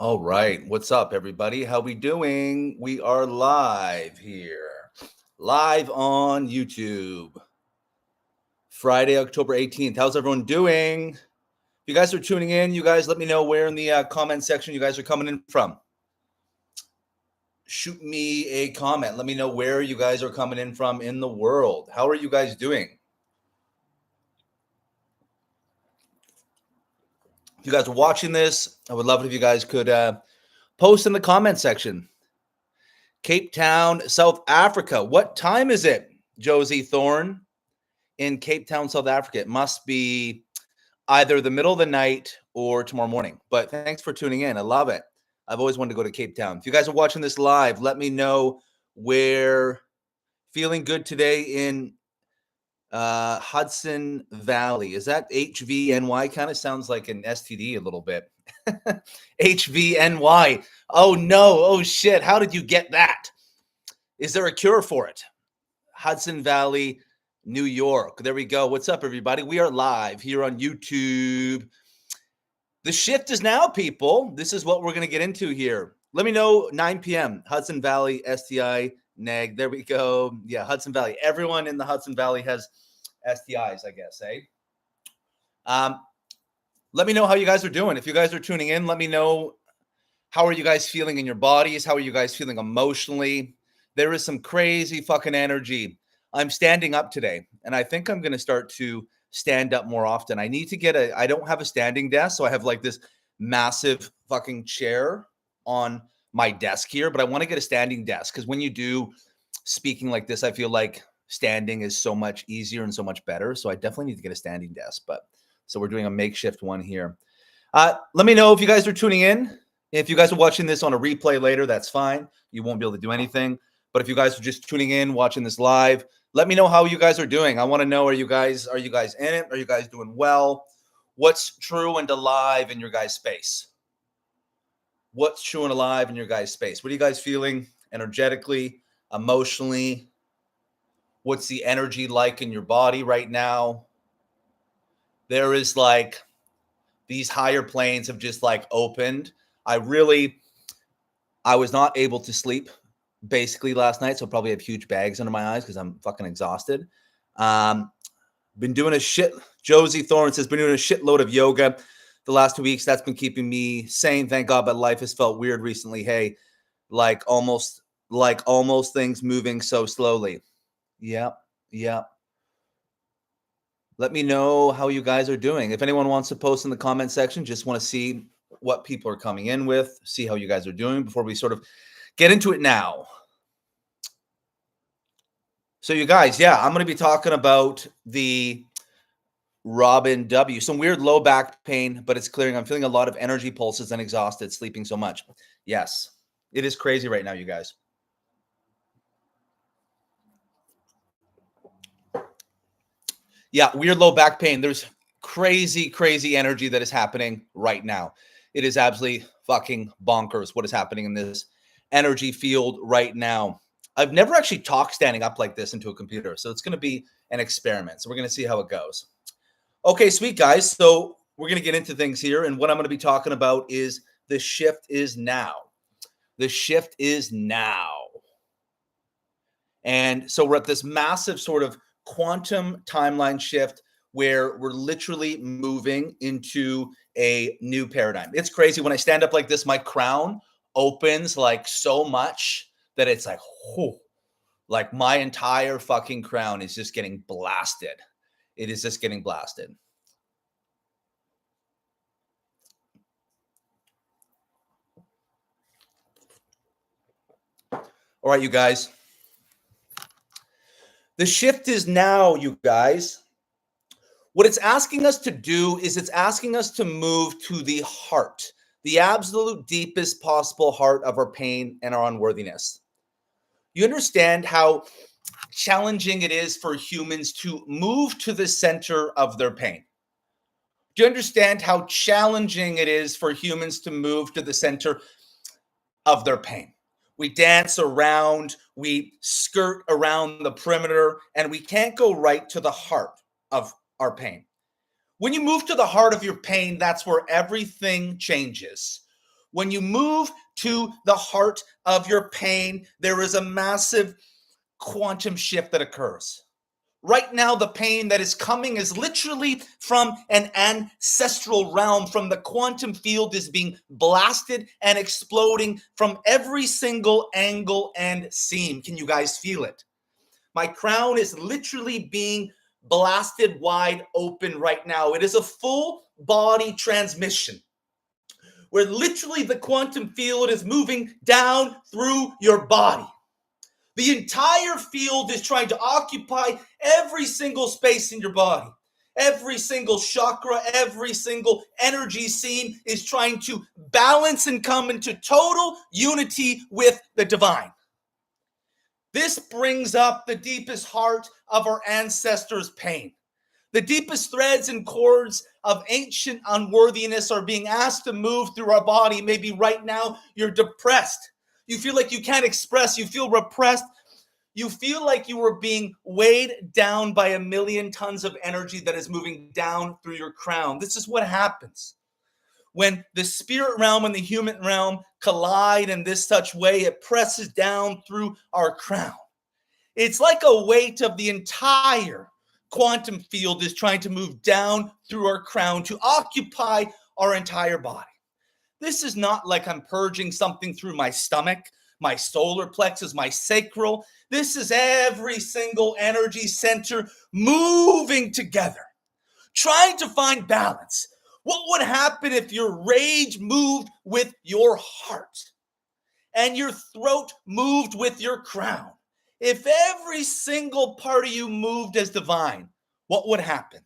All right. What's up, everybody? How we doing? We are live here. Live on YouTube. Friday, October 18th. How's everyone doing? If you guys are tuning in, you guys let me know where in the comment section you guys are coming in from. Shoot me a comment. Let me know where you guys are coming in from in the world. How are you guys doing? If you guys are watching this, I would love it if you guys could post in the comment section. Cape Town, South Africa. What time is it, Josie Thorne, in Cape Town, South Africa? It must be either the middle of the night or tomorrow morning. But thanks for tuning in. I love it. I've always wanted to go to Cape Town. If you guys are watching this live, let me know where feeling good today in Hudson Valley. Is that HVNY? Kind of sounds like an STD a little bit. HVNY. Oh no. Oh shit. How did you get that? Is there a cure for it? Hudson Valley, New York. There we go. What's up, everybody? We are live here on YouTube. The shift is now, people. This is what we're going to get into here. Let me know, 9 p.m. Hudson Valley, STI, neg. There we go. Yeah, Hudson Valley. Everyone in the Hudson Valley has STIs, I guess, eh? Let me know how you guys are doing. If you guys are tuning in, let me know, how are you guys feeling in your bodies? How are you guys feeling emotionally? There is some crazy fucking energy. I'm standing up today, and I think I'm going to start to stand up more often. I need to I don't have a standing desk, so I have like this massive fucking chair on my desk here, but I want to get a standing desk because when you do speaking like this, I feel like standing is so much easier and so much better. So I definitely need to get a standing desk, so we're doing a makeshift one here. Let me know if you guys are tuning in. If you guys are watching this on a replay later, that's fine. You won't be able to do anything. But if you guys are just tuning in, watching this live, let me know how you guys are doing. I want to know, are you guys in it? Are you guys doing well? What's true and alive in your guys' space? What's true and alive in your guys' space? What are you guys feeling energetically, emotionally? What's the energy like in your body right now? There is like these higher planes have just like opened. I was not able to sleep basically last night, so probably have huge bags under my eyes because I'm fucking exhausted. Been doing a shit. Josie Thorne says, been doing a shitload of yoga the last 2 weeks. That's been keeping me sane, thank God. But life has felt weird recently. Hey, like almost things moving so slowly. Yep. Let me know how you guys are doing. If anyone wants to post in the comment section, just want to see what people are coming in with, see how you guys are doing before we sort of get into it now. So you guys, yeah, I'm going to be talking about the Robin W. Some weird low back pain, but it's clearing. I'm feeling a lot of energy pulses and exhausted, sleeping so much. Yes, it is crazy right now, you guys. Yeah, weird low back pain. There's crazy energy that is happening right now. It is absolutely fucking bonkers what is happening in this energy field right now. I've never actually talked standing up like this into a computer, so it's going to be an experiment. So we're going to see how it goes. Okay, sweet guys. So we're going to get into things here, and what I'm going to be talking about is the shift is now. The shift is now. And so we're at this massive sort of quantum timeline shift where we're literally moving into a new paradigm. It's crazy. When I stand up like this, my crown opens like so much that it's like, whew, like my entire fucking crown is just getting blasted. It is just getting blasted. All right, you guys. The shift is now, you guys. What it's asking us to do is it's asking us to move to the heart, the absolute deepest possible heart of our pain and our unworthiness. You understand how challenging it is for humans to move to the center of their pain? Do you understand how challenging it is for humans to move to the center of their pain? We dance around, we skirt around the perimeter, and we can't go right to the heart of our pain. When you move to the heart of your pain, that's where everything changes. When you move to the heart of your pain, there is a massive quantum shift that occurs. Right now, the pain that is coming is literally from an ancestral realm, from the quantum field is being blasted and exploding from every single angle and seam. Can you guys feel it? My crown is literally being blasted wide open right now. It is a full body transmission where literally the quantum field is moving down through your body. The entire field is trying to occupy every single space in your body. Every single chakra, every single energy seam is trying to balance and come into total unity with the divine. This brings up the deepest heart of our ancestors' pain. The deepest threads and cords of ancient unworthiness are being asked to move through our body. Maybe right now you're depressed. You feel like you can't express. You feel repressed. You feel like you are being weighed down by 1,000,000 tons of energy that is moving down through your crown. This is what happens. When the spirit realm and the human realm collide in this such way, it presses down through our crown. It's like a weight of the entire quantum field is trying to move down through our crown to occupy our entire body. This is not like I'm purging something through my stomach, my solar plexus, my sacral. This is every single energy center moving together, trying to find balance. What would happen if your rage moved with your heart and your throat moved with your crown? If every single part of you moved as divine, what would happen?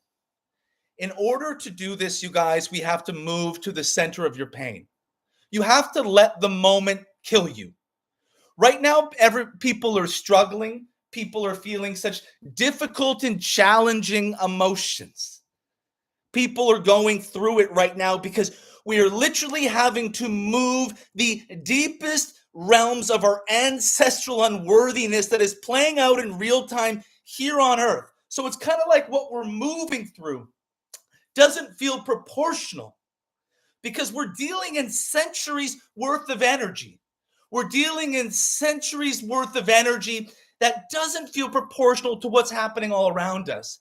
In order to do this, you guys, we have to move to the center of your pain. You have to let the moment kill you. Right now, people are struggling. People are feeling such difficult and challenging emotions. People are going through it right now because we are literally having to move the deepest realms of our ancestral unworthiness that is playing out in real time here on earth. So it's kind of like what we're moving through doesn't feel proportional because we're dealing in centuries worth of energy. We're dealing in centuries worth of energy that doesn't feel proportional to what's happening all around us.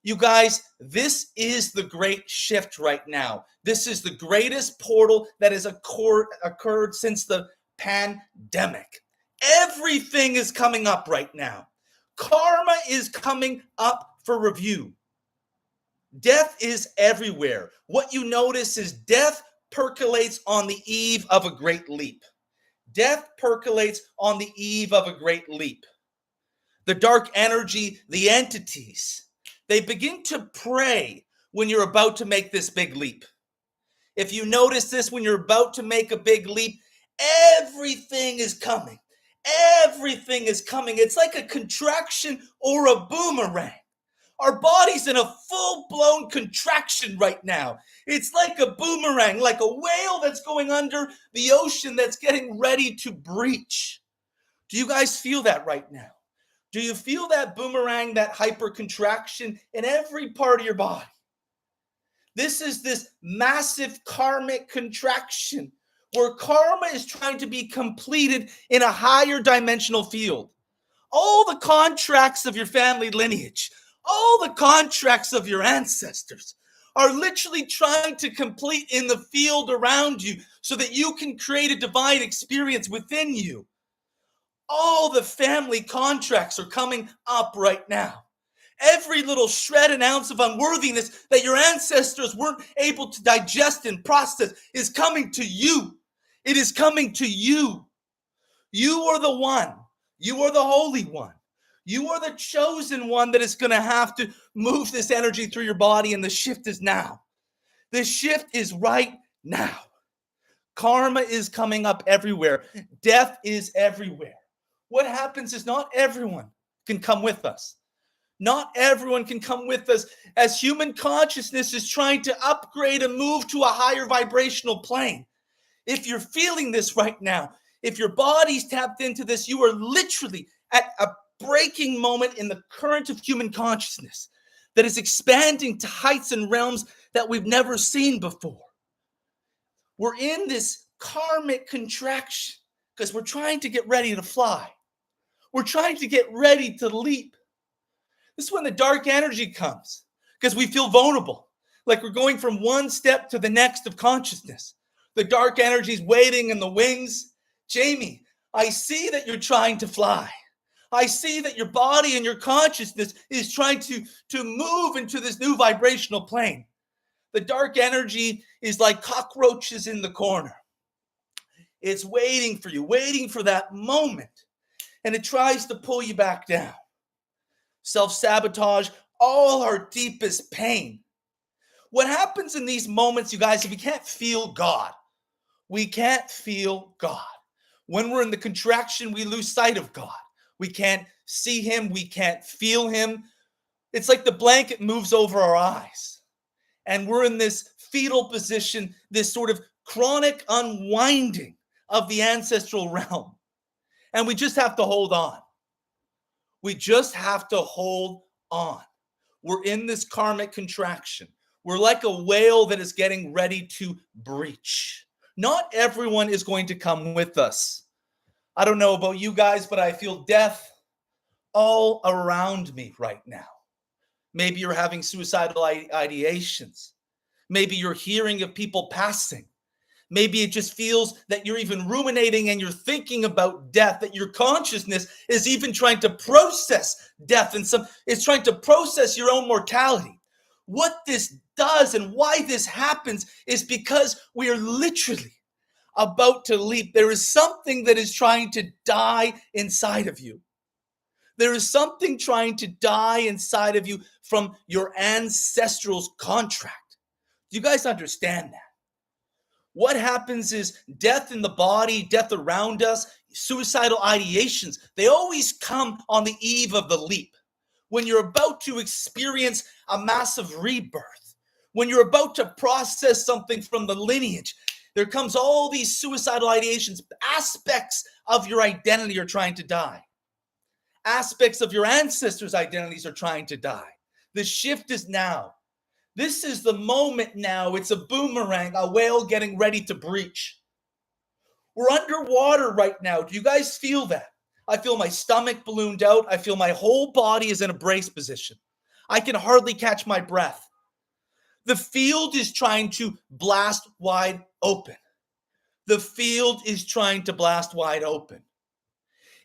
You guys, this is the great shift right now. This is the greatest portal that has occurred since the pandemic. Everything is coming up right now. Karma is coming up for review. Death is everywhere. What you notice is death percolates on the eve of a great leap. Death percolates on the eve of a great leap. The dark energy, the entities, they begin to pray when you're about to make this big leap. If you notice this, when you're about to make a big leap, everything is coming. Everything is coming. It's like a contraction or a boomerang. Our body's in a full-blown contraction right now. It's like a boomerang, like a whale that's going under the ocean that's getting ready to breach. Do you guys feel that right now? Do you feel that boomerang, that hyper contraction in every part of your body? This is this massive karmic contraction where karma is trying to be completed in a higher dimensional field. All the contracts of your family lineage, all the contracts of your ancestors are literally trying to complete in the field around you so that you can create a divine experience within you. All the family contracts are coming up right now. Every little shred and ounce of unworthiness that your ancestors weren't able to digest and process is coming to you. It is coming to you. You are the one. You are the holy one. You are the chosen one that is going to have to move this energy through your body, and the shift is now. The shift is right now. Karma is coming up everywhere. Death is everywhere. What happens is not everyone can come with us. Not everyone can come with us as human consciousness is trying to upgrade and move to a higher vibrational plane. If you're feeling this right now, if your body's tapped into this, you are literally at a breaking moment in the current of human consciousness that is expanding to heights and realms that we've never seen before. We're in this karmic contraction because we're trying to get ready to fly. We're trying to get ready to leap. This is when the dark energy comes because we feel vulnerable, like we're going from one step to the next of consciousness. The dark energy is waiting in the wings. Jamie, I see that you're trying to fly. I see that your body and your consciousness is trying to move into this new vibrational plane. The dark energy is like cockroaches in the corner. It's waiting for you, waiting for that moment. And it tries to pull you back down. Self-sabotage, all our deepest pain. What happens in these moments, you guys, if we can't feel God, we can't feel God. When we're in the contraction, we lose sight of God. We can't see him. We can't feel him. It's like the blanket moves over our eyes. And we're in this fetal position, this sort of chronic unwinding of the ancestral realm. And we just have to hold on. We just have to hold on. We're in this karmic contraction. We're like a whale that is getting ready to breach. Not everyone is going to come with us. I don't know about you guys, but I feel death all around me right now. Maybe you're having suicidal ideations. Maybe you're hearing of people passing. Maybe it just feels that you're even ruminating and you're thinking about death, that your consciousness is even trying to process death and it's trying to process your own mortality. What this does and why this happens is because we are literally about to leap. There is something that is trying to die inside of you. There is something trying to die inside of you from your ancestral's contract. Do you guys understand that? What happens is death in the body, death around us, suicidal ideations, they always come on the eve of the leap. When you're about to experience a massive rebirth, when you're about to process something from the lineage, there comes all these suicidal ideations. Aspects of your identity are trying to die. Aspects of your ancestors' identities are trying to die. The shift is now. This is the moment now. It's a boomerang, a whale getting ready to breach. We're underwater right now. Do you guys feel that? I feel my stomach ballooned out. I feel my whole body is in a brace position. I can hardly catch my breath. The field is trying to blast wide open. The field is trying to blast wide open.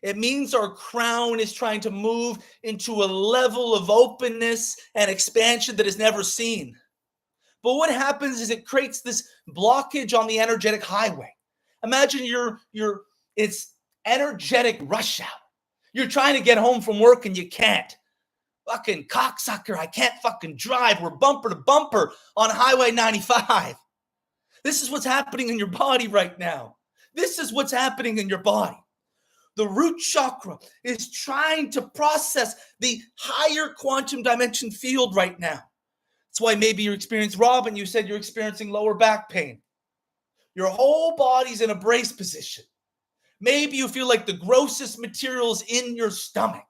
It means our crown is trying to move into a level of openness and expansion that is never seen. But what happens is it creates this blockage on the energetic highway. Imagine it's energetic rush hour. You're trying to get home from work and you can't. Fucking cocksucker, I can't fucking drive. We're bumper to bumper on Highway 95. This is what's happening in your body right now. This is what's happening in your body. The root chakra is trying to process the higher quantum dimension field right now. That's why maybe you're experiencing, Robin, you said you're experiencing lower back pain. Your whole body's in a brace position. Maybe you feel like the grossest materials in your stomach.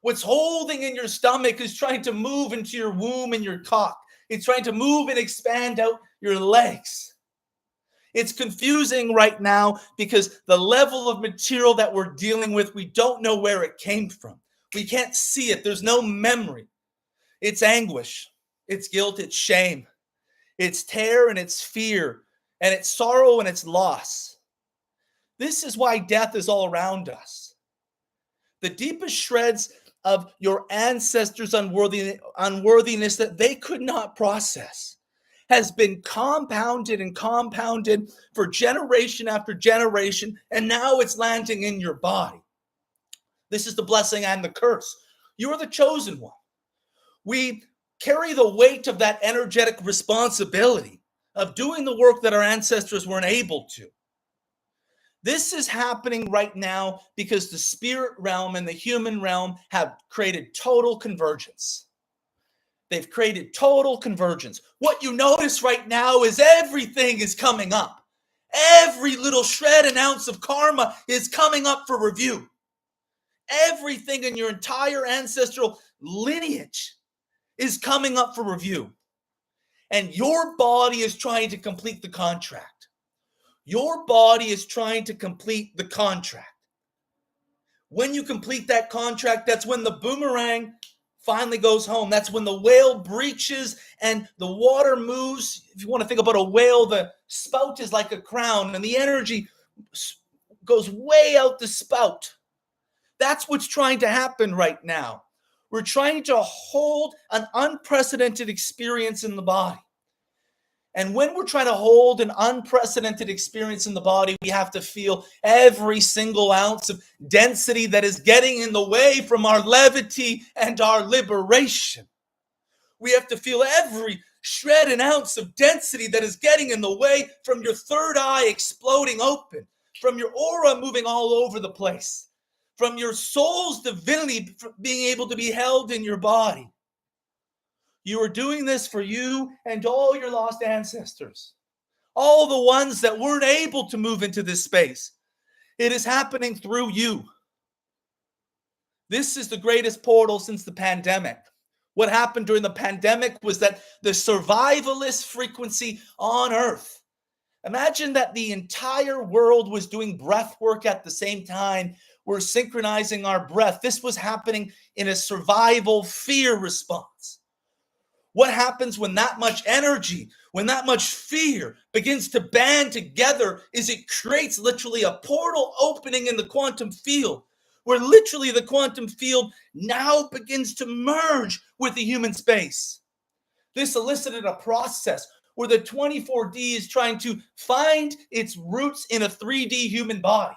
What's holding in your stomach is trying to move into your womb and your cock. It's trying to move and expand out your legs. It's confusing right now because the level of material that we're dealing with, we don't know where it came from. We can't see it. There's no memory. It's anguish. It's guilt. It's shame. It's terror and it's fear. And it's sorrow and it's loss. This is why death is all around us. The deepest shreds of your ancestors' unworthiness that they could not process has been compounded and compounded for generation after generation, and now it's landing in your body. This is the blessing and the curse. You are the chosen one. We carry the weight of that energetic responsibility of doing the work that our ancestors weren't able to. This is happening right now because the spirit realm and the human realm have created total convergence. They've created total convergence. What you notice right now is everything is coming up. Every little shred and ounce of karma is coming up for review. Everything in your entire ancestral lineage is coming up for review. And your body is trying to complete the contract. Your body is trying to complete the contract. When you complete that contract, that's when the boomerang finally goes home. That's when the whale breaches and the water moves. If you want to think about a whale, the spout is like a crown and the energy goes way out the spout. That's what's trying to happen right now. We're trying to hold an unprecedented experience in the body. And when we're trying to hold an unprecedented experience in the body, we have to feel every single ounce of density that is getting in the way from our levity and our liberation. We have to feel every shred and ounce of density that is getting in the way from your third eye exploding open, from your aura moving all over the place, from your soul's divinity being able to be held in your body. You are doing this for you and all your lost ancestors, all the ones that weren't able to move into this space. It is happening through you. This is the greatest portal since the pandemic. What happened during the pandemic was that the survivalist frequency on Earth. Imagine that the entire world was doing breath work at the same time. We're synchronizing our breath. This was happening in a survival fear response. What happens when that much energy, when that much fear begins to band together is it creates literally a portal opening in the quantum field, where literally the quantum field now begins to merge with the human space. This elicited a process where the 24D is trying to find its roots in a 3D human body.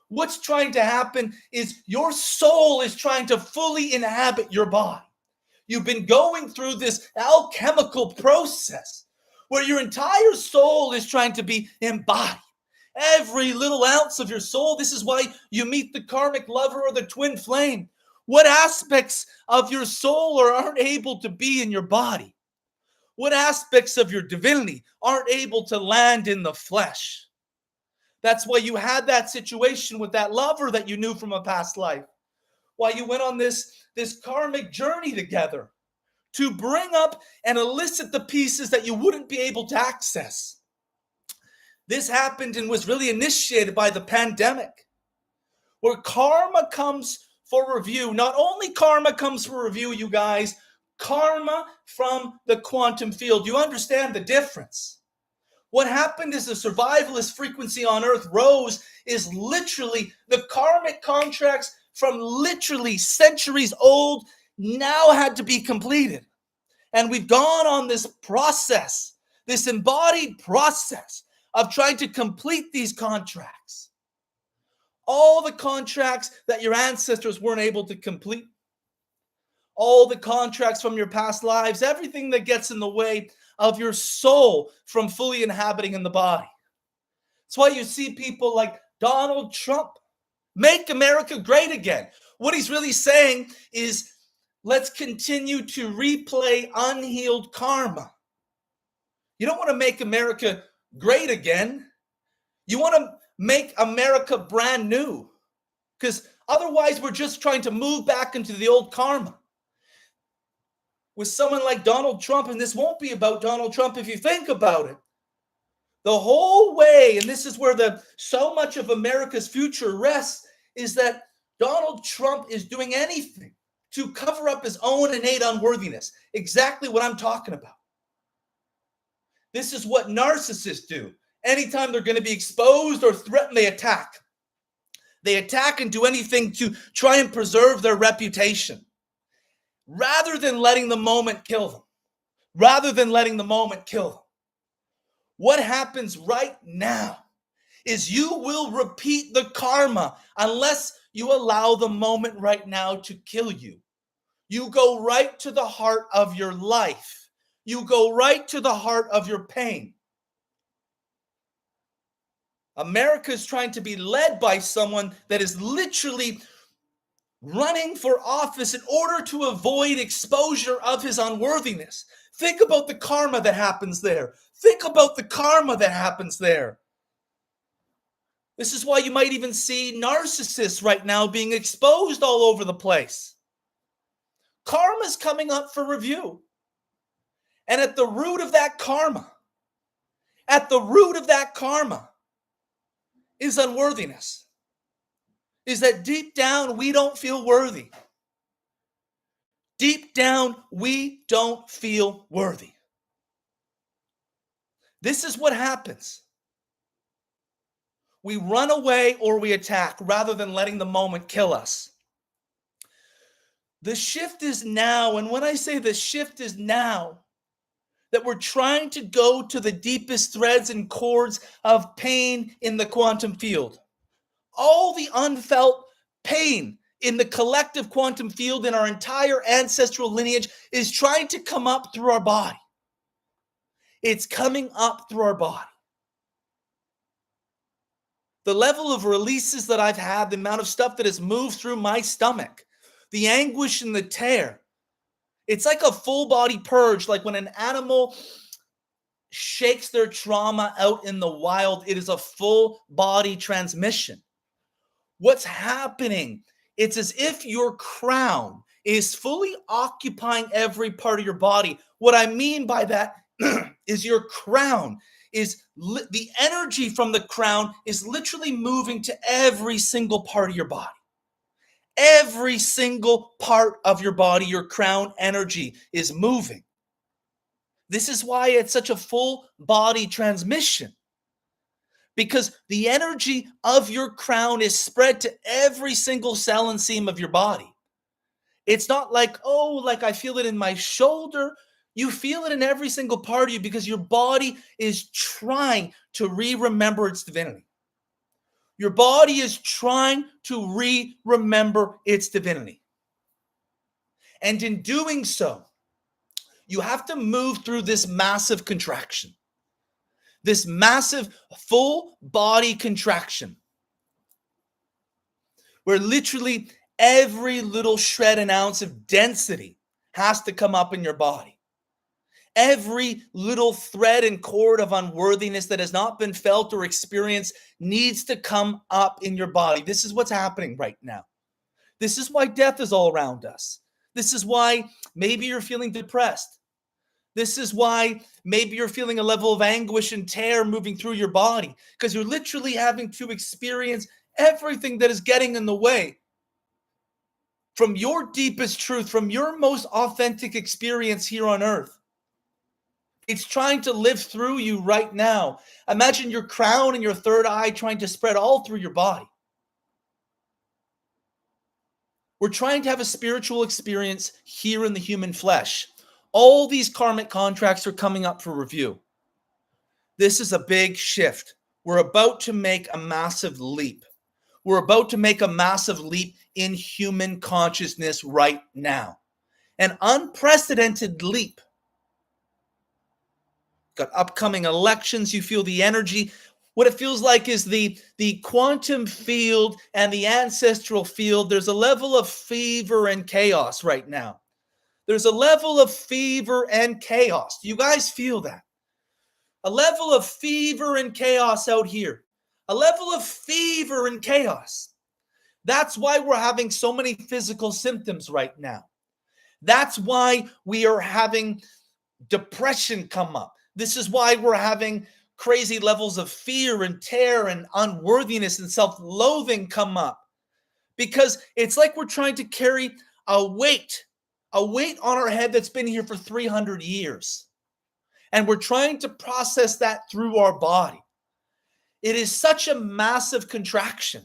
What's trying to happen is your soul is trying to fully inhabit your body. You've been going through this alchemical process where your entire soul is trying to be embodied. Every little ounce of your soul. This is why you meet the karmic lover or the twin flame. What aspects of your soul aren't able to be in your body? What aspects of your divinity aren't able to land in the flesh? That's why you had that situation with that lover that you knew from a past life. Why you went on this karmic journey together to bring up and elicit the pieces that you wouldn't be able to access. This happened and was really initiated by the pandemic, where karma comes for review. Not only karma comes for review, you guys, karma from the quantum field. You understand the difference? What happened is the survivalist frequency on Earth rose is literally the karmic contracts from literally centuries old now had to be completed. And we've gone on this process, this embodied process of trying to complete these contracts. All the contracts that your ancestors weren't able to complete, all the contracts from your past lives, everything that gets in the way of your soul from fully inhabiting in the body. That's why you see people like Donald Trump, make America great again. What he's really saying is, let's continue to replay unhealed karma. You don't want to make America great again. You want to make America brand new, because otherwise we're just trying to move back into the old karma. With someone like Donald Trump, and this won't be about Donald Trump if you think about it, the whole way, and this is where so much of America's future rests, is that Donald Trump is doing anything to cover up his own innate unworthiness. Exactly what I'm talking about. This is what narcissists do. Anytime they're going to be exposed or threatened, they attack. They attack and do anything to try and preserve their reputation, rather than letting the moment kill them. Rather than letting the moment kill them. What happens right now is you will repeat the karma unless you allow the moment right now to kill you. You go right to the heart of your life. You go right to the heart of your pain. America is trying to be led by someone that is literally running for office in order to avoid exposure of his unworthiness. Think about the karma that happens there. Think about the karma that happens there. This is why you might even see narcissists right now being exposed all over the place. Karma's coming up for review. And at the root of that karma, At the root of that karma is unworthiness. Is that deep down we don't feel worthy. Deep down we don't feel worthy. This is what happens. We run away or we attack rather than letting the moment kill us. The shift is now, and when I say the shift is now, that we're trying to go to the deepest threads and chords of pain in the quantum field. All the unfelt pain in the collective quantum field in our entire ancestral lineage is trying to come up through our body. It's coming up through our body. The level of releases that I've had, the amount of stuff that has moved through my stomach, the anguish and the tear. It's like a full body purge, like when an animal shakes their trauma out in the wild, it is a full body transmission. What's happening? It's as if your crown is fully occupying every part of your body. What I mean by that is your crown is the energy from the crown is literally moving to every single part of your body. Every single part of your body, your crown energy is moving. This is why it's such a full body transmission. Because the energy of your crown is spread to every single cell and seam of your body. It's not like, oh, like I feel it in my shoulder. You feel it in every single part of you because your body is trying to remember its divinity. Your body is trying to remember its divinity. And in doing so, you have to move through this massive contraction. This massive full body contraction. Where literally every little shred and ounce of density has to come up in your body. Every little thread and cord of unworthiness that has not been felt or experienced needs to come up in your body. This is what's happening right now. This is why death is all around us. This is why maybe you're feeling depressed. This is why maybe you're feeling a level of anguish and tear moving through your body because you're literally having to experience everything that is getting in the way from your deepest truth, from your most authentic experience here on earth. It's trying to live through you right now. Imagine your crown and your third eye trying to spread all through your body. We're trying to have a spiritual experience here in the human flesh. All these karmic contracts are coming up for review. This is a big shift. We're about to make a massive leap. We're about to make a massive leap in human consciousness right now. An unprecedented leap. Got upcoming elections. You feel the energy. What it feels like is the quantum field and the ancestral field. There's a level of fever and chaos right now. There's a level of fever and chaos. Do you guys feel that? A level of fever and chaos out here. A level of fever and chaos. That's why we're having so many physical symptoms right now. That's why we are having depression come up. This is why we're having crazy levels of fear and terror and unworthiness and self-loathing come up. Because it's like we're trying to carry a weight on our head that's been here for 300 years. And we're trying to process that through our body. It is such a massive contraction.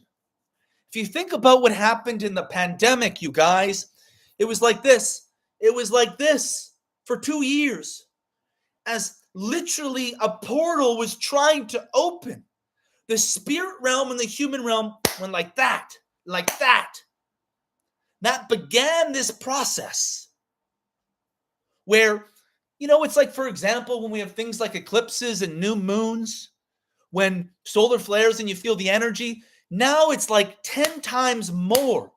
If you think about what happened in the pandemic, you guys, it was like this. It was like this for 2 years. As literally a portal was trying to open. The spirit realm and the human realm went like that, like that. That began this process where, you know, it's like, for example, when we have things like eclipses and new moons, when solar flares and you feel the energy, now it's like 10 times more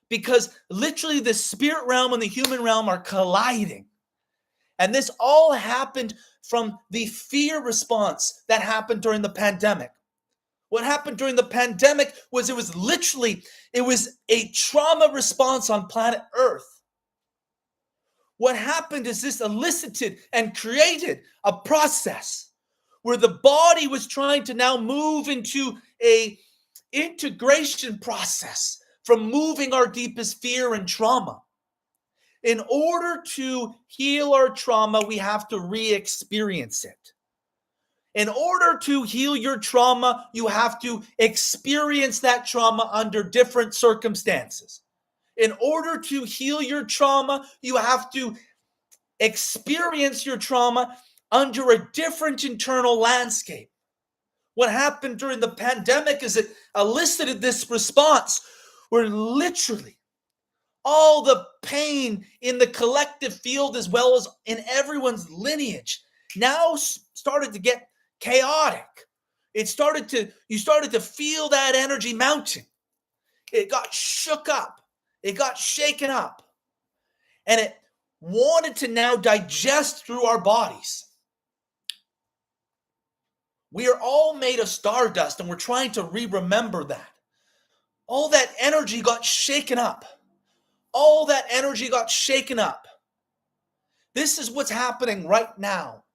because literally the spirit realm and the human realm are colliding. And this all happened from the fear response that happened during the pandemic. What happened during the pandemic was it was a trauma response on planet Earth. What happened is this elicited and created a process where the body was trying to now move into a integration process from moving our deepest fear and trauma. In order to heal our trauma, we have to re-experience it. In order to heal your trauma, you have to experience that trauma under different circumstances. In order to heal your trauma, you have to experience your trauma under a different internal landscape. What happened during the pandemic is it elicited this response where literally all the pain in the collective field as well as in everyone's lineage now started to get chaotic. You started to feel that energy mounting. It got shook up. It got shaken up. And it wanted to now digest through our bodies. We are all made of stardust, and we're trying to remember that. All that energy got shaken up. All that energy got shaken up. This is what's happening right now.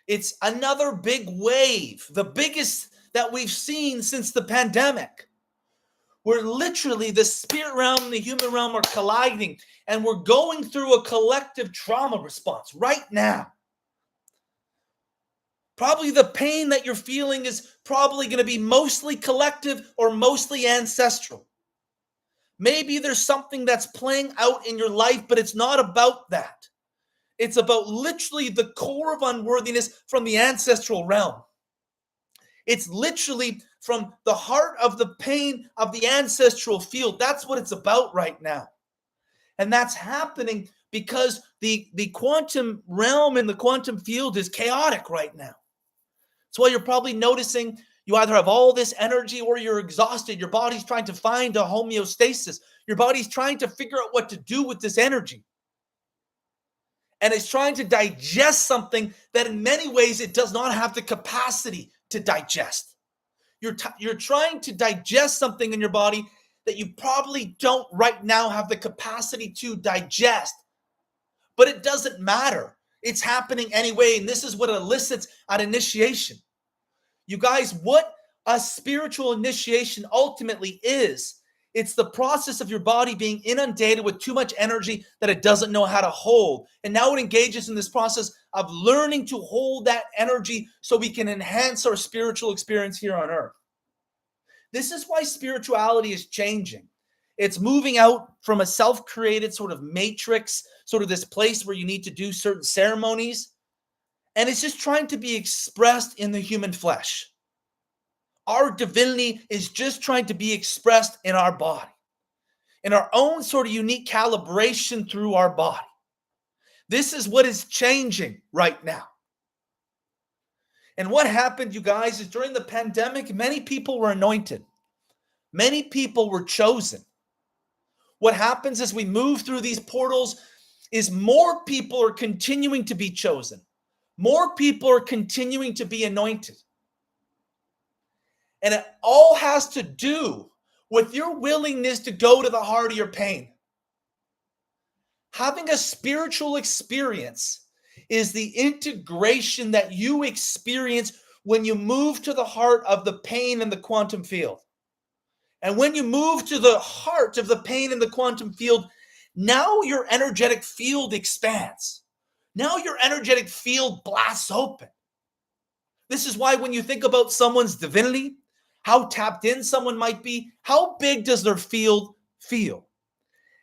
It's another big wave, the biggest that we've seen since the pandemic, where literally the spirit realm and the human realm are colliding, and we're going through a collective trauma response right now. Probably the pain that you're feeling is probably going to be mostly collective or mostly ancestral. Maybe there's something that's playing out in your life, but it's not about that. It's about literally the core of unworthiness from the ancestral realm. It's literally from the heart of the pain of the ancestral field. That's what it's about right now. And that's happening because the quantum realm and the quantum field is chaotic right now. That's why you're probably noticing you either have all this energy or you're exhausted. Your body's trying to find a homeostasis. Your body's trying to figure out what to do with this energy. And it's trying to digest something that in many ways it does not have the capacity to digest. You're trying to digest something in your body that you probably don't right now have the capacity to digest. But it doesn't matter. It's happening anyway, and this is what elicits an initiation. You guys, what a spiritual initiation ultimately is, it's the process of your body being inundated with too much energy that it doesn't know how to hold. And now it engages in this process of learning to hold that energy so we can enhance our spiritual experience here on earth. This is why spirituality is changing. It's moving out from a self-created sort of matrix, sort of this place where you need to do certain ceremonies. And it's just trying to be expressed in the human flesh. Our divinity is just trying to be expressed in our body, in our own sort of unique calibration through our body. This is what is changing right now. And what happened, you guys, is during the pandemic, many people were anointed. Many people were chosen. What happens as we move through these portals is more people are continuing to be chosen. More people are continuing to be anointed. And it all has to do with your willingness to go to the heart of your pain. Having a spiritual experience is the integration that you experience when you move to the heart of the pain in the quantum field. And when you move to the heart of the pain in the quantum field, now your energetic field expands. Now your energetic field blasts open. This is why when you think about someone's divinity, how tapped in someone might be, how big does their field feel?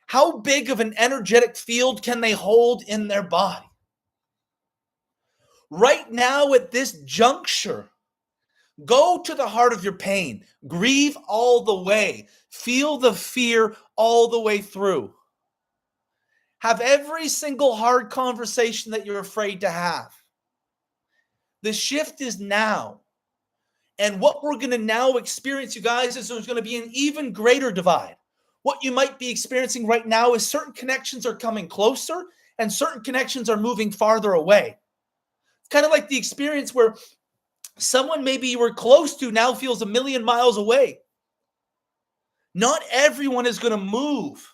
How big of an energetic field can they hold in their body? Right now at this juncture, go to the heart of your pain. Grieve all the way. Feel the fear all the way through. Have every single hard conversation that you're afraid to have. The shift is now. And what we're going to now experience, you guys, is there's going to be an even greater divide. What you might be experiencing right now is certain connections are coming closer and certain connections are moving farther away. It's kind of like the experience where someone maybe you were close to now feels a million miles away. Not everyone is going to move.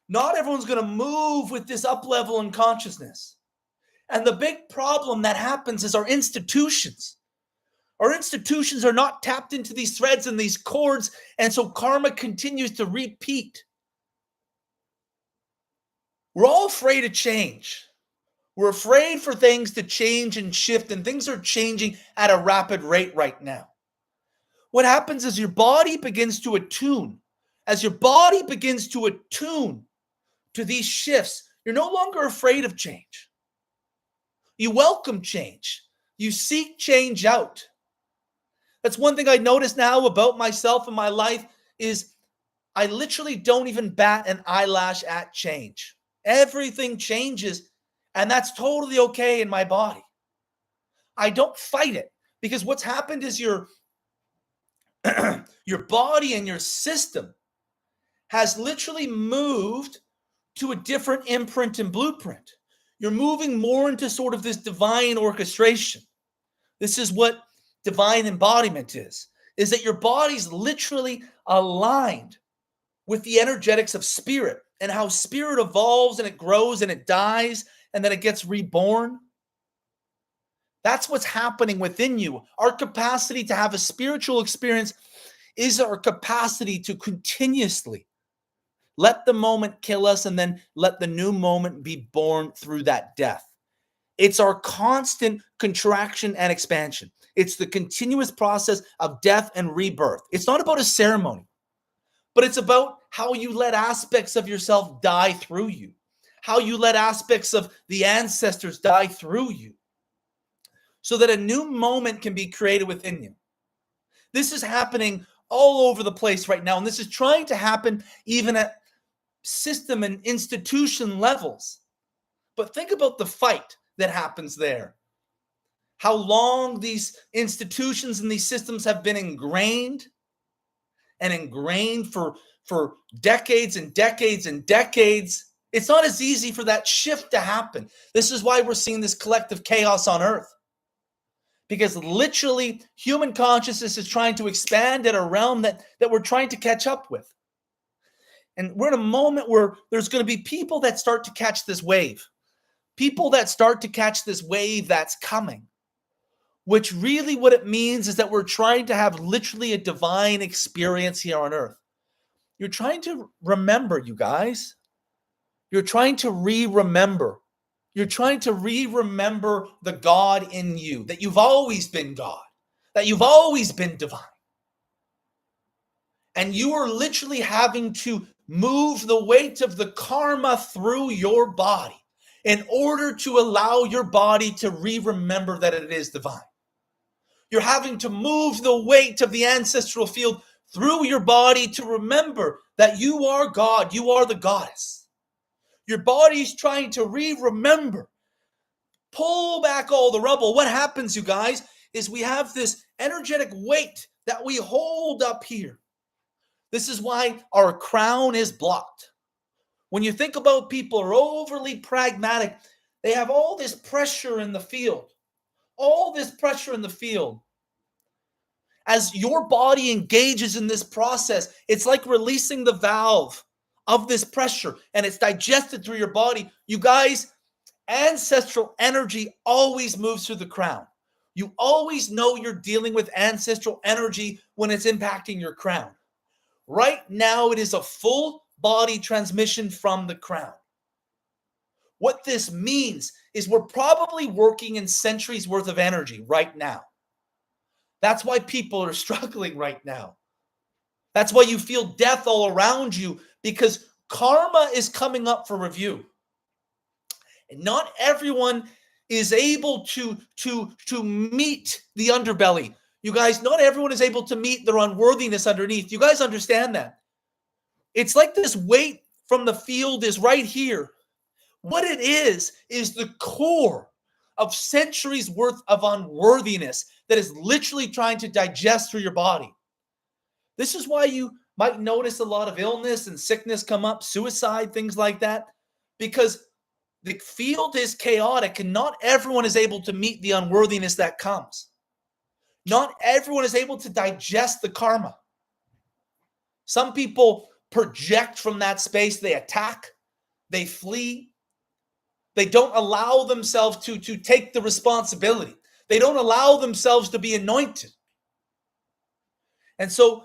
Not everyone's going to move with this up level in consciousness. And the big problem that happens is our institutions. Our institutions are not tapped into these threads and these cords, and so karma continues to repeat. We're all afraid of change. We're afraid for things to change and shift, and things are changing at a rapid rate right now. What happens is your body begins to attune. As your body begins to attune to these shifts, you're no longer afraid of change. You welcome change. You seek change out. That's one thing I notice now about myself and my life is I literally don't even bat an eyelash at change. Everything changes, and that's totally okay in my body. I don't fight it because what's happened is your body and your system has literally moved to a different imprint and blueprint. You're moving more into sort of this divine orchestration. This is what divine embodiment is that your body's literally aligned with the energetics of spirit and how spirit evolves and it grows and it dies and then it gets reborn. That's what's happening within you. Our capacity to have a spiritual experience is our capacity to continuously let the moment kill us and then let the new moment be born through that death. It's our constant contraction and expansion. It's the continuous process of death and rebirth. It's not about a ceremony, but it's about how you let aspects of yourself die through you, how you let aspects of the ancestors die through you, so that a new moment can be created within you. This is happening all over the place right now, and this is trying to happen even at system and institution levels. But think about the fight that happens there. How long these institutions and these systems have been ingrained for decades and decades and decades. It's not as easy for that shift to happen. This is why we're seeing this collective chaos on Earth. Because literally human consciousness is trying to expand at a realm that we're trying to catch up with. And we're in a moment where there's going to be people that start to catch this wave. People that start to catch this wave that's coming. Which really what it means is that we're trying to have literally a divine experience here on Earth. You're trying to remember, you guys. You're trying to remember. You're trying to remember the God in you, that you've always been God, that you've always been divine. And you are literally having to move the weight of the karma through your body in order to allow your body to remember that it is divine. You're having to move the weight of the ancestral field through your body to remember that you are God, you are the goddess. Your body's trying to remember. Pull back all the rubble. What happens, you guys, is we have this energetic weight that we hold up here. This is why our crown is blocked. When you think about people who are overly pragmatic, they have all this pressure in the field. All this pressure in the field. As your body engages in this process, it's like releasing the valve of this pressure and it's digested through your body. You guys, ancestral energy always moves through the crown. You always know you're dealing with ancestral energy when it's impacting your crown. Right now, it is a full body transmission from the crown. What this means is we're probably working in centuries worth of energy right now. That's why people are struggling right now. That's why you feel death all around you, because karma is coming up for review. And not everyone is able to meet the underbelly. You guys, not everyone is able to meet their unworthiness underneath. You guys understand that? It's like this weight from the field is right here. What it is the core of centuries worth of unworthiness that is literally trying to digest through your body. This is why you might notice a lot of illness and sickness come up, suicide, things like that, because the field is chaotic and not everyone is able to meet the unworthiness that comes. Not everyone is able to digest the karma. Some people project from that space, they attack, they flee. They don't allow themselves to take the responsibility. They don't allow themselves to be anointed. And so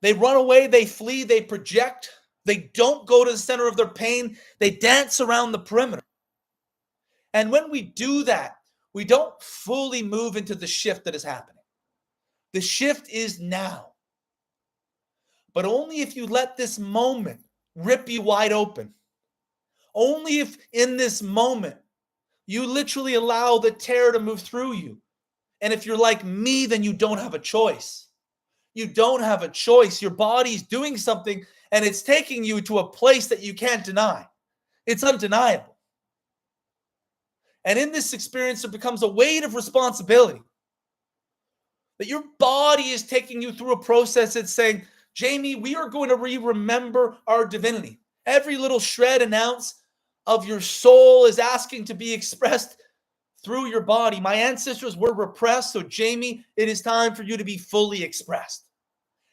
they run away, they flee, they project. They don't go to the center of their pain. They dance around the perimeter. And when we do that, we don't fully move into the shift that is happening. The shift is now. But only if you let this moment rip you wide open. Only if in this moment you literally allow the terror to move through you. And if you're like me, then you don't have a choice. You don't have a choice. Your body's doing something and it's taking you to a place that you can't deny. It's undeniable. And in this experience, it becomes a weight of responsibility. That your body is taking you through a process that's saying, Jamie, we are going to remember our divinity. Every little shred and ounce of your soul is asking to be expressed through your body. My ancestors were repressed, so Jamie, it is time for you to be fully expressed.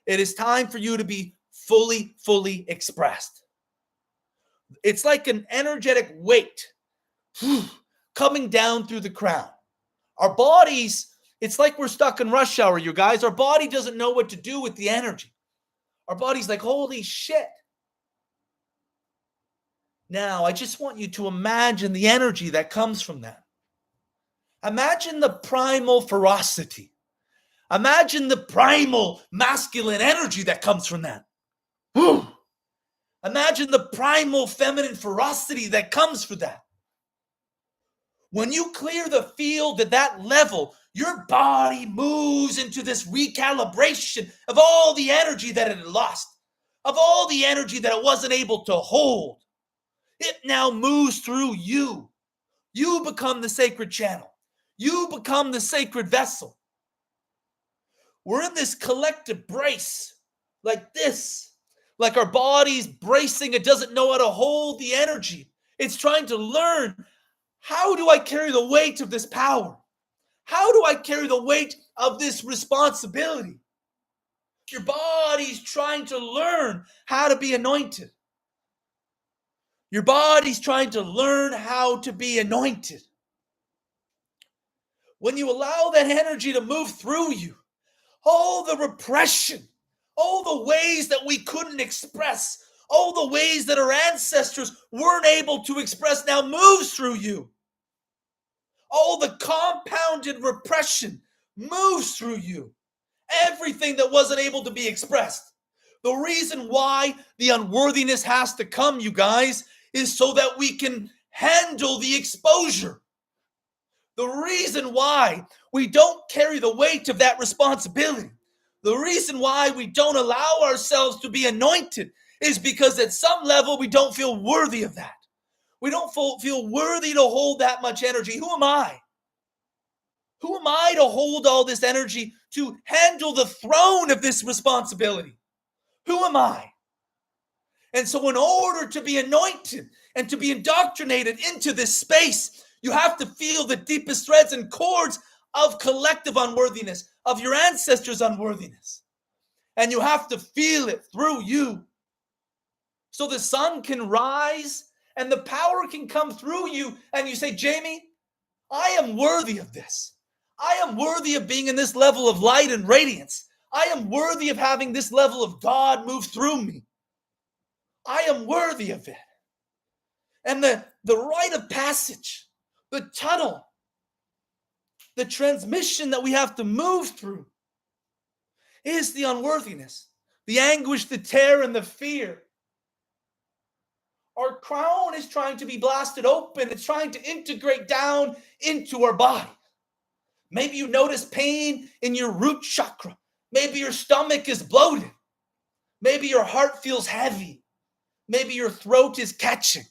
It is time for you to be fully expressed. It's like an energetic weight coming down through the crown. Our bodies, it's like we're stuck in rush hour, you guys. Our body doesn't know what to do with the energy. Our body's like, holy shit. Now, I just want you to imagine the energy that comes from that. Imagine the primal ferocity. Imagine the primal masculine energy that comes from that. Whew. Imagine the primal feminine ferocity that comes from that. When you clear the field at that level, your body moves into this recalibration of all the energy that it had lost, of all the energy that it wasn't able to hold. It now moves through you. You become the sacred channel. You become the sacred vessel. We're in this collective brace, like this, like our body's bracing. It doesn't know how to hold the energy. It's trying to learn, how do I carry the weight of this power? How do I carry the weight of this responsibility? Your body's trying to learn how to be anointed. Your body's trying to learn how to be anointed. When you allow that energy to move through you, all the repression, all the ways that we couldn't express, all the ways that our ancestors weren't able to express now moves through you. All the compounded repression moves through you. Everything that wasn't able to be expressed. The reason why the unworthiness has to come, you guys, is so that we can handle the exposure. The reason why we don't carry the weight of that responsibility, the reason why we don't allow ourselves to be anointed is because at some level we don't feel worthy of that. We don't feel worthy to hold that much energy. Who am I? Who am I to hold all this energy to handle the throne of this responsibility? Who am I? And so in order to be anointed and to be indoctrinated into this space, you have to feel the deepest threads and cords of collective unworthiness, of your ancestors' unworthiness. And you have to feel it through you. So the sun can rise and the power can come through you. And you say, Jamie, I am worthy of this. I am worthy of being in this level of light and radiance. I am worthy of having this level of God move through me. I am worthy of it. And the rite of passage, the tunnel, the transmission that we have to move through is the unworthiness, the anguish, the terror, and the fear. Our crown is trying to be blasted open. It's trying to integrate down into our body. Maybe you notice pain in your root chakra. Maybe your stomach is bloated. Maybe your heart feels heavy. Maybe your throat is catching.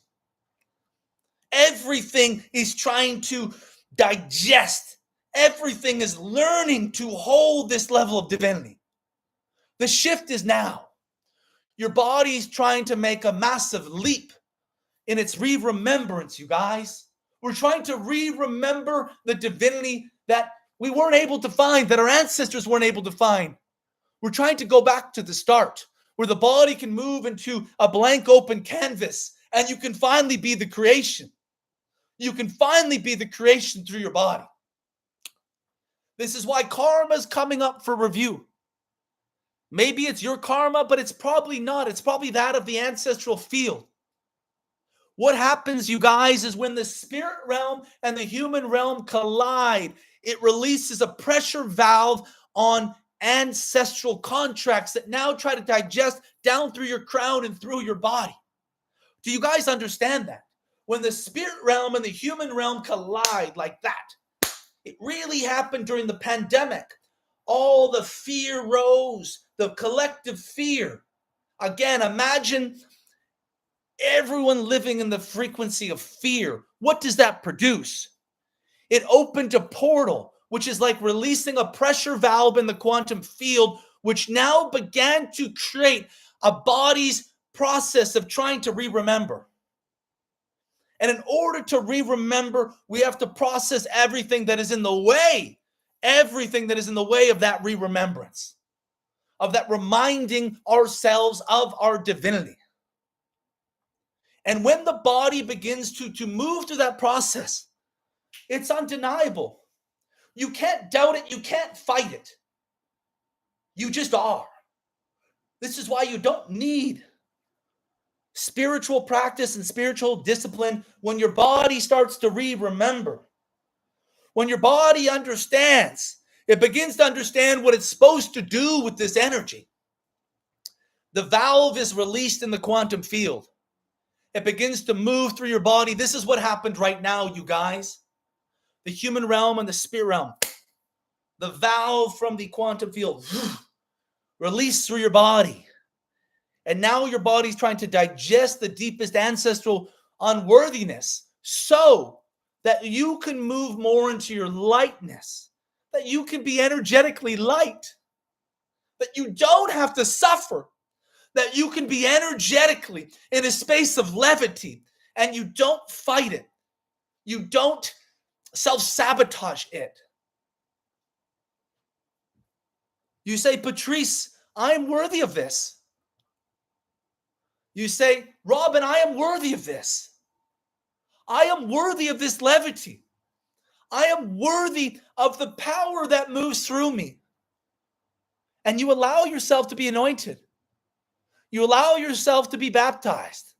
Everything is trying to digest. Everything is learning to hold this level of divinity. The shift is now. Your body is trying to make a massive leap in its re-remembrance, you guys. We're trying to re-remember the divinity that we weren't able to find, that our ancestors weren't able to find. We're trying to go back to the start, where the body can move into a blank open canvas and you can finally be the creation. You can finally be the creation through your body. This is why karma is coming up for review. Maybe it's your karma, but it's probably not. It's probably that of the ancestral field. What happens, you guys, is when the spirit realm and the human realm collide, it releases a pressure valve on ancestral contracts that now try to digest down through your crown and through your body. Do you guys understand that? When the spirit realm and the human realm collide like that, it really happened during the pandemic. All the fear rose, the collective fear. Again, imagine everyone living in the frequency of fear. What does that produce? It opened a portal, which is like releasing a pressure valve in the quantum field, which now began to create a body's process of trying to re-remember. And in order to re-remember, we have to process everything that is in the way, everything that is in the way of that re-remembrance, of that reminding ourselves of our divinity. And when the body begins to move through that process, it's undeniable. You can't doubt it. You can't fight it. You just are. This is why you don't need spiritual practice and spiritual discipline when your body starts to remember. When your body understands, it begins to understand what it's supposed to do with this energy. The valve is released in the quantum field. It begins to move through your body. This is what happened right now, you guys. The human realm and the spirit realm. The valve from the quantum field released through your body. And now your body's trying to digest the deepest ancestral unworthiness so that you can move more into your lightness, that you can be energetically light, that you don't have to suffer, that you can be energetically in a space of levity and you don't fight it. You don't self-sabotage it. You say, Patrice, I'm worthy of this. You say, Robin, I am worthy of this. I am worthy of this levity. I am worthy of the power that moves through me. And you allow yourself to be anointed. You allow yourself to be baptized.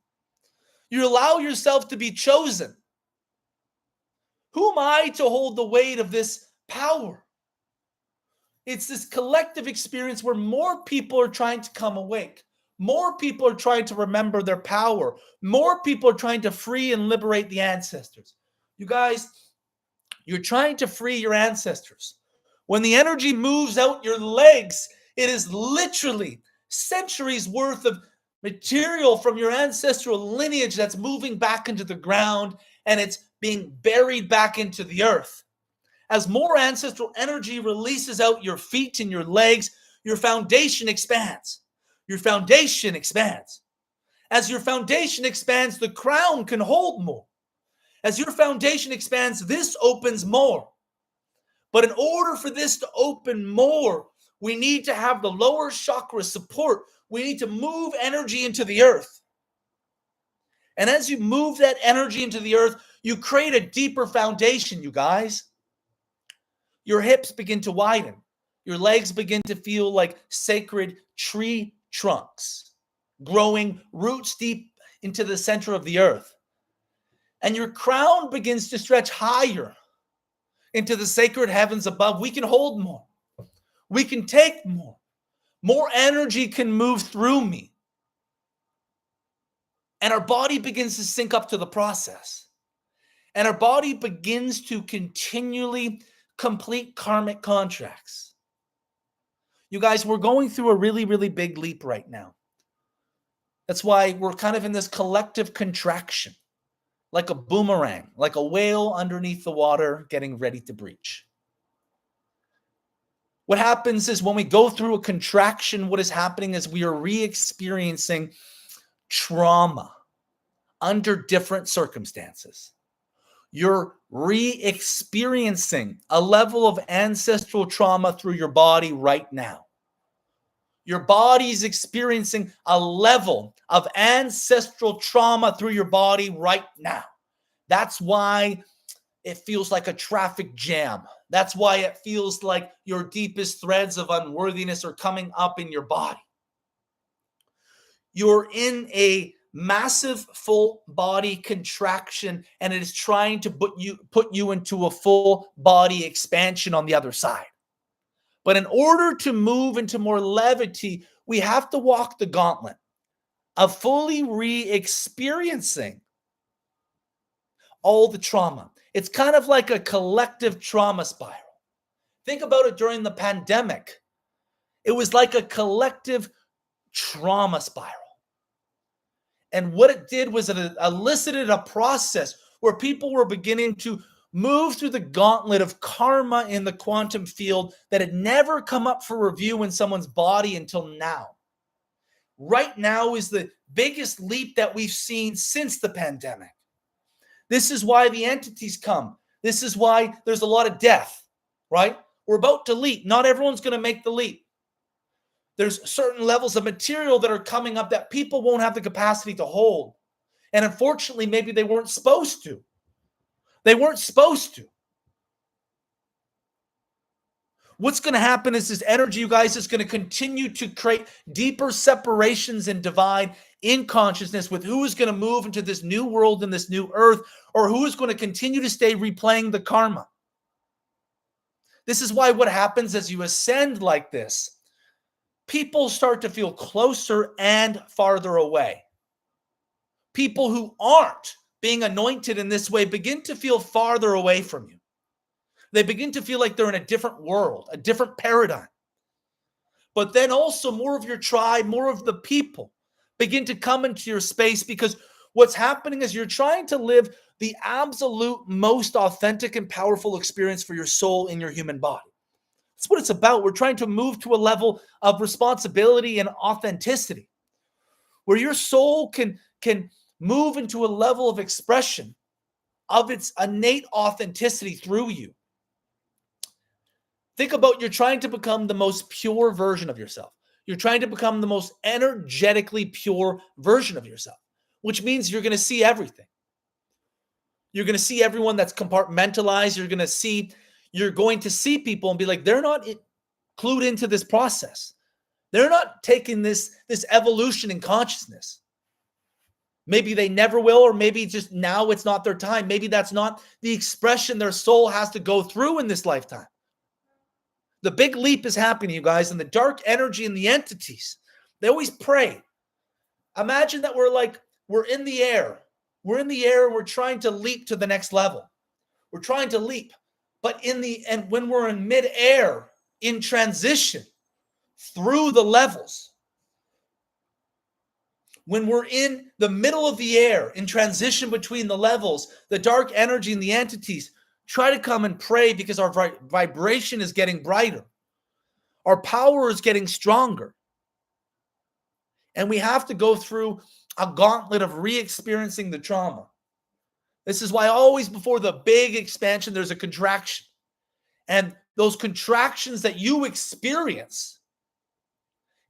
You allow yourself to be chosen. Who am I to hold the weight of this power? It's this collective experience where more people are trying to come awake. More people are trying to remember their power. More people are trying to free and liberate the ancestors. You guys, you're trying to free your ancestors. When the energy moves out your legs, it is literally centuries worth of material from your ancestral lineage that's moving back into the ground and it's being buried back into the earth. As more ancestral energy releases out your feet and your legs, your foundation expands. Your foundation expands. As your foundation expands, the crown can hold more. As your foundation expands, this opens more. But in order for this to open more, we need to have the lower chakra support. We need to move energy into the earth. And as you move that energy into the earth, you create a deeper foundation, you guys. Your hips begin to widen. Your legs begin to feel like sacred tree trunks, growing roots deep into the center of the earth. And your crown begins to stretch higher into the sacred heavens above. We can hold more. We can take more. More energy can move through me. And our body begins to sync up to the process. And our body begins to continually complete karmic contracts. You guys, we're going through a really, really big leap right now. That's why we're kind of in this collective contraction, like a boomerang, like a whale underneath the water getting ready to breach. What happens is when we go through a contraction, what is happening is we are re-experiencing trauma under different circumstances. You're re-experiencing a level of ancestral trauma through your body right now. Your body's experiencing a level of ancestral trauma through your body right now. That's why it feels like a traffic jam. That's why it feels like your deepest threads of unworthiness are coming up in your body. You're in a massive full body contraction, and it is trying to put you into a full body expansion on the other side. But in order to move into more levity, we have to walk the gauntlet of fully re-experiencing all the trauma. It's kind of like a collective trauma spiral. Think about it during the pandemic. It was like a collective trauma spiral. And what it did was it elicited a process where people were beginning to move through the gauntlet of karma in the quantum field that had never come up for review in someone's body until now. Right now is the biggest leap that we've seen since the pandemic. This is why the entities come. This is why there's a lot of death, right? We're about to leap. Not everyone's going to make the leap. There's certain levels of material that are coming up that people won't have the capacity to hold. And unfortunately, maybe they weren't supposed to. They weren't supposed to. What's going to happen is this energy, you guys, is going to continue to create deeper separations and divide in consciousness with who is going to move into this new world and this new earth, or who is going to continue to stay replaying the karma. This is why what happens as you ascend like this, people start to feel closer and farther away. People who aren't being anointed in this way begin to feel farther away from you. They begin to feel like they're in a different world, a different paradigm. But then also more of your tribe, more of the people begin to come into your space, because what's happening is you're trying to live the absolute most authentic and powerful experience for your soul in your human body. That's what it's about. We're trying to move to a level of responsibility and authenticity where your soul can move into a level of expression of its innate authenticity through you. Think about, you're trying to become the most pure version of yourself. You're trying to become the most energetically pure version of yourself, which means you're going to see everything. You're going to see everyone that's compartmentalized. You're going to see people and be like, they're not clued into this process. They're not taking this evolution in consciousness. Maybe they never will, or maybe just now it's not their time. Maybe that's not the expression their soul has to go through in this lifetime. The big leap is happening, you guys, and the dark energy and the entities, they always pray. Imagine that we're in the air. We're in the air and we're trying to leap to the next level. We're trying to leap. But when we're in midair, in transition through the levels, when we're in the middle of the air, in transition between the levels, the dark energy and the entities try to come and pray, because our vibration is getting brighter. Our power is getting stronger. And we have to go through a gauntlet of re-experiencing the trauma. This is why always before the big expansion, there's a contraction. And those contractions that you experience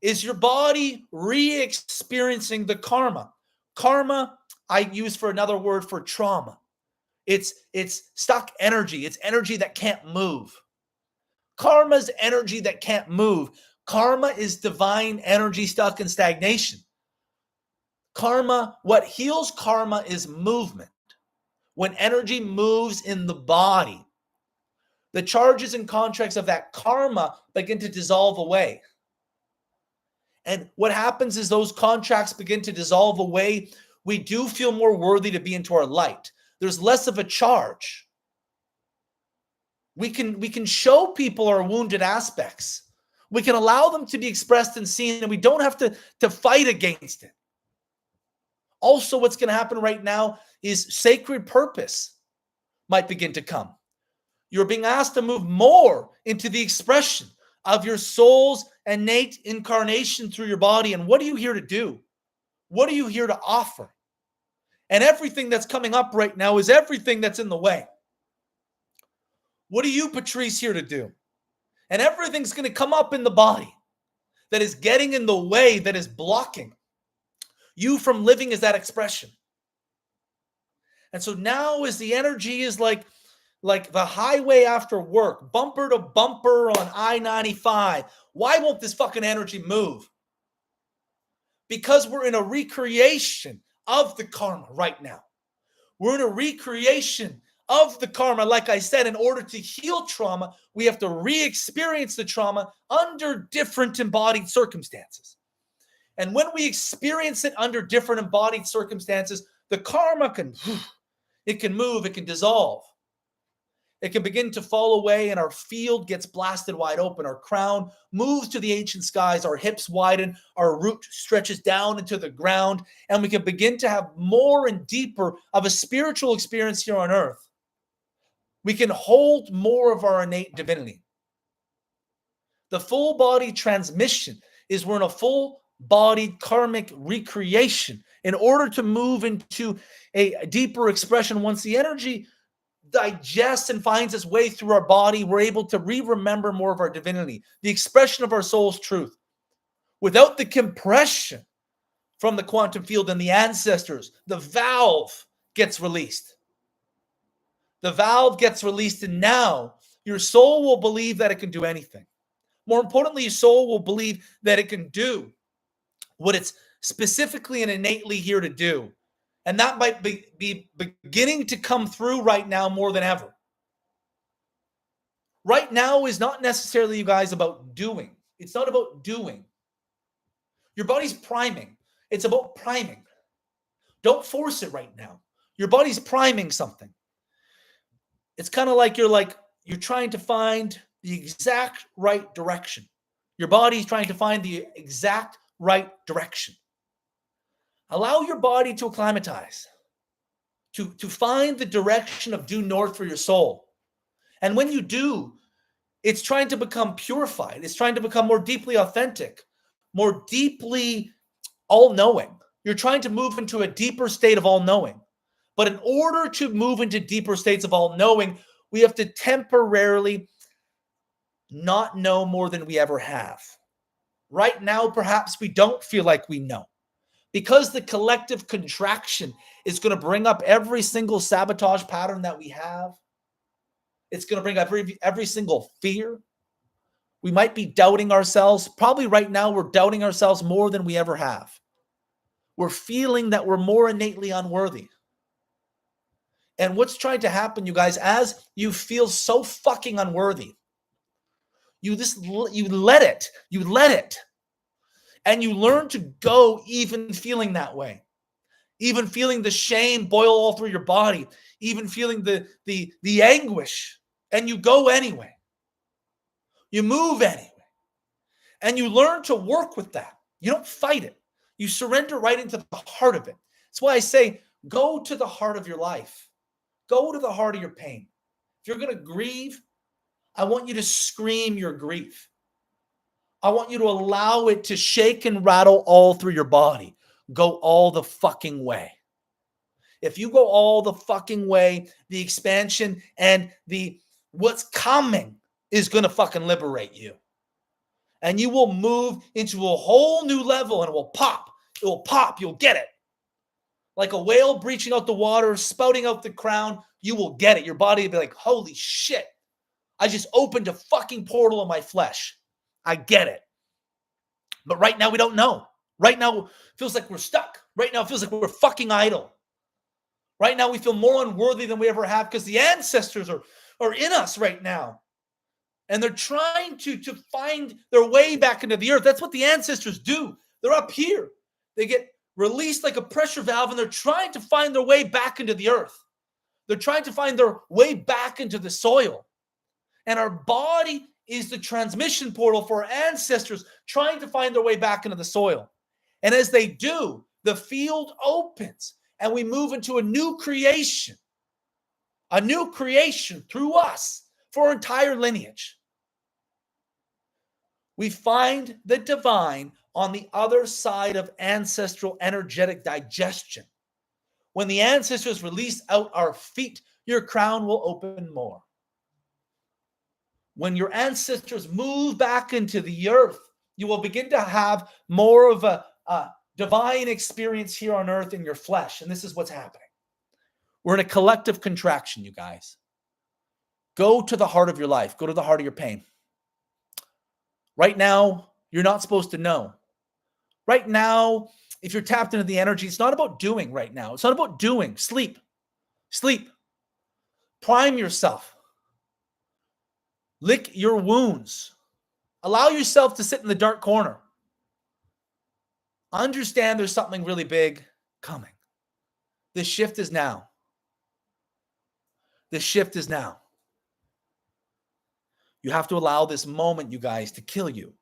is your body re-experiencing the karma. Karma, I use for another word for trauma. It's stuck energy. It's energy that can't move. Karma's energy that can't move. Karma is divine energy stuck in stagnation. Karma, what heals karma is movement. When energy moves in the body, the charges and contracts of that karma begin to dissolve away. And what happens is those contracts begin to dissolve away. We do feel more worthy to be into our light. There's less of a charge. We can show people our wounded aspects. We can allow them to be expressed and seen, and we don't have to fight against it. Also, what's going to happen right now is sacred purpose might begin to come. You're being asked to move more into the expression of your soul's innate incarnation through your body. And what are you here to do? What are you here to offer? And everything that's coming up right now is everything that's in the way. What are you, Patrice, here to do? And everything's going to come up in the body that is getting in the way, that is blocking you from living as that expression. And so now as the energy is like the highway after work, bumper to bumper on I-95, why won't this fucking energy move? Because we're in a recreation of the karma right now. We're in a recreation of the karma. Like I said, in order to heal trauma, we have to re-experience the trauma under different embodied circumstances. And when we experience it under different embodied circumstances, the karma can move, it can dissolve. It can begin to fall away, and our field gets blasted wide open. Our crown moves to the ancient skies. Our hips widen. Our root stretches down into the ground, and we can begin to have more and deeper of a spiritual experience here on earth. We can hold more of our innate divinity. The full body transmission is we're in a full bodied karmic recreation in order to move into a deeper expression. Once the energy digests and finds its way through our body, we're able to remember more of our divinity, the expression of our soul's truth. Without the compression from the quantum field and the ancestors, the valve gets released. The valve gets released, and now your soul will believe that it can do anything. More importantly, your soul will believe that it can do what it's specifically and innately here to do. And that might be beginning to come through right now more than ever. Right now is not necessarily, you guys, about doing. It's not about doing. Your body's priming. It's about priming. Don't force it right now. Your body's priming something. It's kind of like you're trying to find the exact right direction. Your body's trying to find the exact right direction. Allow your body to acclimatize, to find the direction of due north for your soul. And when you do, it's trying to become purified. It's trying to become more deeply authentic, more deeply all-knowing. You're trying to move into a deeper state of all-knowing. But in order to move into deeper states of all-knowing, we have to temporarily not know more than we ever have. Right now, perhaps we don't feel like we know. Because the collective contraction is going to bring up every single sabotage pattern that we have. It's going to bring up every single fear. We might be doubting ourselves. Probably right now we're doubting ourselves more than we ever have. We're feeling that we're more innately unworthy. And what's trying to happen, you guys, as you feel so fucking unworthy, you let it. And you learn to go even feeling that way. Even feeling the shame boil all through your body. Even feeling the anguish. And you go anyway. You move anyway. And you learn to work with that. You don't fight it. You surrender right into the heart of it. That's why I say, go to the heart of your life. Go to the heart of your pain. If you're going to grieve, I want you to scream your grief. I want you to allow it to shake and rattle all through your body. Go all the fucking way. If you go all the fucking way, the expansion and what's coming is going to fucking liberate you. And you will move into a whole new level, and it will pop. It will pop. You'll get it. Like a whale breaching out the water, spouting out the crown, you will get it. Your body will be like, holy shit. I just opened a fucking portal in my flesh. I get it. But right now we don't know. Right now it feels like we're stuck. Right now it feels like we're fucking idle. Right now we feel more unworthy than we ever have because the ancestors are in us right now. And they're trying to find their way back into the earth. That's what the ancestors do. They're up here. They get released like a pressure valve, and they're trying to find their way back into the earth. They're trying to find their way back into the soil. And our body is the transmission portal for our ancestors trying to find their way back into the soil. And as they do, the field opens and we move into a new creation through us for our entire lineage. We find the divine on the other side of ancestral energetic digestion. When the ancestors release out our feet, your crown will open more. When your ancestors move back into the earth, you will begin to have more of a divine experience here on earth in your flesh. And this is what's happening. We're in a collective contraction, you guys. Go to the heart of your life. Go to the heart of your pain. Right now, you're not supposed to know. Right now, if you're tapped into the energy, it's not about doing right now. It's not about doing. Sleep. Sleep. Prime yourself. Lick your wounds. Allow yourself to sit in the dark corner. Understand there's something really big coming. The shift is now. The shift is now. You have to allow this moment, you guys, to kill you.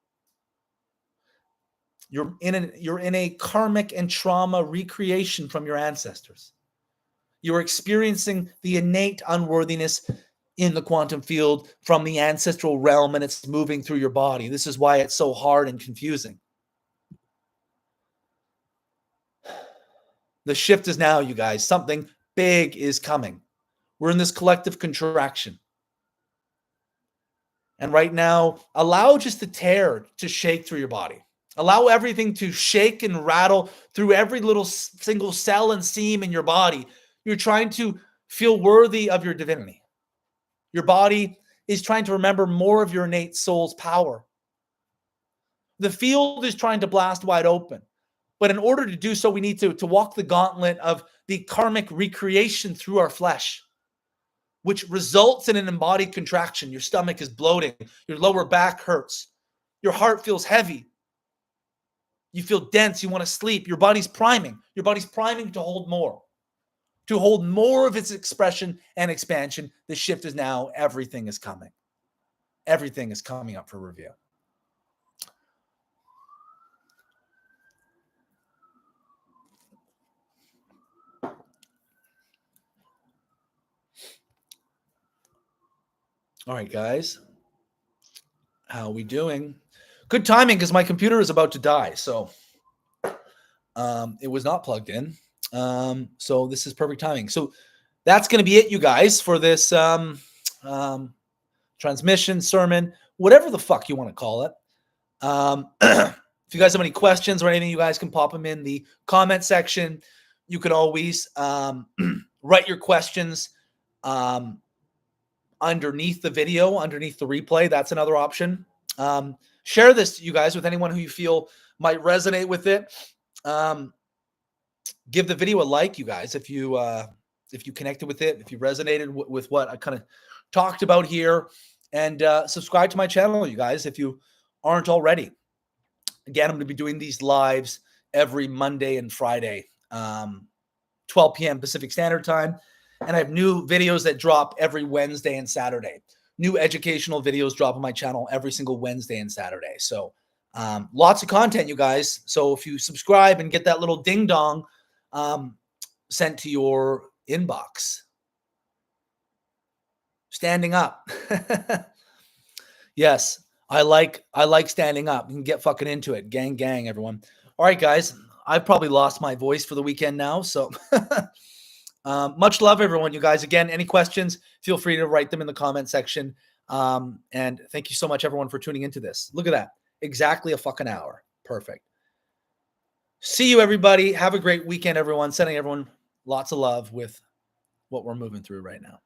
You're in a karmic and trauma recreation from your ancestors. You're experiencing the innate unworthiness in the quantum field from the ancestral realm, and it's moving through your body. This is why it's so hard and confusing. The shift is now, you guys. Something big is coming. We're in this collective contraction. And right now, allow just the tear to shake through your body. Allow everything to shake and rattle through every little single cell and seam in your body. You're trying to feel worthy of your divinity. Your body is trying to remember more of your innate soul's power. The field is trying to blast wide open. But in order to do so, we need to walk the gauntlet of the karmic recreation through our flesh, which results in an embodied contraction. Your stomach is bloating. Your lower back hurts. Your heart feels heavy. You feel dense. You want to sleep. Your body's priming. Your body's priming to hold more. To hold more of its expression and expansion. The shift is now. Everything is coming. Everything is coming up for review. All right, guys. How are we doing? Good timing because my computer is about to die. So it was not plugged in. So this is perfect timing. So that's going to be it, you guys, for this transmission, sermon, whatever the fuck you want to call it. If you guys have any questions or anything, you guys can pop them in the comment section. You can always write your questions underneath the video, underneath the replay. That's another option. Share this, you guys, with anyone who you feel might resonate with it. Give the video a like, you guys, if you connected with it, if you resonated with what I kind of talked about here, and subscribe to my channel, you guys, if you aren't already. Again, I'm going to be doing these lives every Monday and Friday, 12 p.m. Pacific Standard Time. And I have new videos that drop every Wednesday and Saturday. New educational videos drop on my channel every single Wednesday and Saturday. So lots of content, you guys. So if you subscribe and get that little ding dong sent to your inbox. Standing up. Yes, I like standing up. You can get fucking into it. Gang, gang, everyone. All right, guys. I've probably lost my voice for the weekend now. So much love, everyone. You guys, again, any questions, feel free to write them in the comment section. And thank you so much, everyone, for tuning into this. Look at that. Exactly a fucking hour. Perfect. See you, everybody. Have a great weekend, everyone. Sending everyone lots of love with what we're moving through right now.